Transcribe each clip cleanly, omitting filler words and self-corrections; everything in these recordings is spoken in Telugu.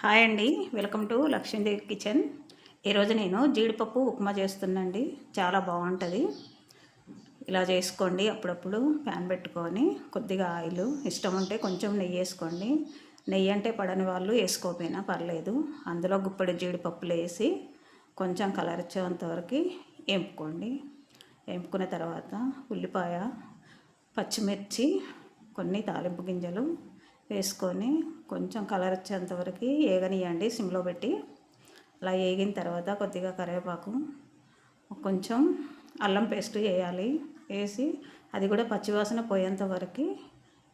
హాయ్ అండి, వెల్కమ్ టు లక్ష్మీదేవి కిచెన్. ఈరోజు నేను జీడిపప్పు ఉప్మా చేస్తున్నాండి. చాలా బాగుంటుంది. ఇలా చేసుకోండి. అప్పుడప్పుడు ప్యాన్ పెట్టుకొని కొద్దిగా ఆయిల్, ఇష్టం ఉంటే కొంచెం నెయ్యి వేసుకోండి. నెయ్యి అంటే పడని వాళ్ళు వేసుకోకపోయినా పర్లేదు. అందులో గుప్పెడు జీడిపప్పులు వేసి కొంచెం కలర్ వచ్చేంతవరకు వేపుకోండి. వేపుకున్న తర్వాత ఉల్లిపాయ, పచ్చిమిర్చి, కొన్ని తాలింపు గింజలు వేసుకొని కొంచెం కలర్ వచ్చేంతవరకు వేగనియండి సిమ్లో పెట్టి. అలా వేగిన తర్వాత కొద్దిగా కరివేపాకు, కొంచెం అల్లం పేస్ట్ వేయాలి. వేసి అది కూడా పచ్చివాసన పోయేంత వరకు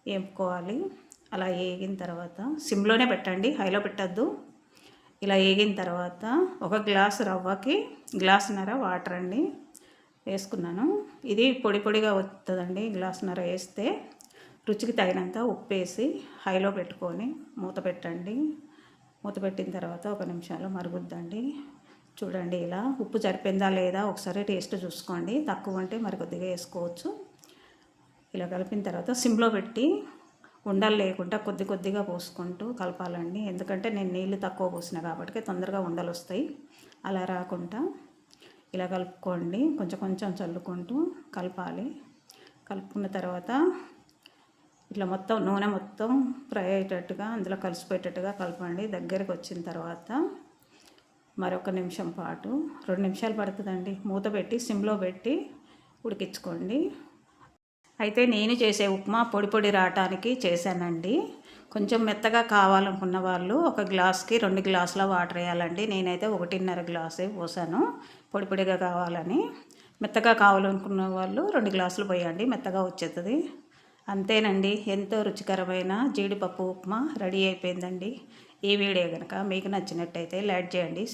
వేపుకోవాలి. అలా వేగిన తర్వాత సిమ్లోనే పెట్టండి, హైలో పెట్టద్దు. ఇలా వేగిన తర్వాత ఒక గ్లాసు రవ్వకి గ్లాసున్నర వాటర్ అండి వేసుకున్నాను. ఇది పొడి పొడిగా వస్తుందండి. గ్లాసున్నర వేస్తే రుచికి తగినంత ఉప్పు వేసి హైలో పెట్టుకొని మూత పెట్టండి. మూత పెట్టిన తర్వాత ఒక నిమిషంలో మరుగుద్దండి. చూడండి, ఇలా ఉప్పు సరిపోయిందా లేదా ఒకసారి టేస్ట్ చూసుకోండి. తక్కువ అంటే మరి కొద్దిగా వేసుకోవచ్చు. ఇలా కలిపిన తర్వాత సిమ్లో పెట్టి ఉండలు లేకుండా కొద్ది కొద్దిగా పోసుకుంటూ కలపాలండి. ఎందుకంటే నేను నీళ్ళు తక్కువ పోసిన కాబట్టి తొందరగా ఉండలు వస్తాయి. అలా రాకుండా ఇలా కలుపుకోండి. కొంచెం కొంచెం చల్లుకుంటూ కలపాలి. కలుపుకున్న తర్వాత ఇట్లా మొత్తం నూనె మొత్తం ఫ్రై అయ్యేటట్టుగా అందులో కలిసిపోయేటట్టుగా కలపండి. దగ్గరికి వచ్చిన తర్వాత మరొక నిమిషం పాటు, 2 నిమిషాలు పడుతుందండి, మూత పెట్టి సిమ్లో పెట్టి ఉడికించుకోండి. అయితే నేను చేసే ఉప్మా పొడి పొడి రావటానికి చేశానండి. కొంచెం మెత్తగా కావాలనుకున్న వాళ్ళు ఒక గ్లాస్కి 2 గ్లాసుల వాటర్ వేయాలండి. నేనైతే 1.5 గ్లాసే పోసాను పొడి పొడిగా కావాలని. మెత్తగా కావాలనుకున్న వాళ్ళు 2 గ్లాసులు పోయండి, మెత్తగా వచ్చేస్తుంది. అంతేనండి, ఎంతో రుచికరమైన జీడిపప్పు ఉప్మా రెడీ అయిపోయిందండి. ఈ వీడియో కనుక మీకు నచ్చినట్టయితే లైక్ చేయండి.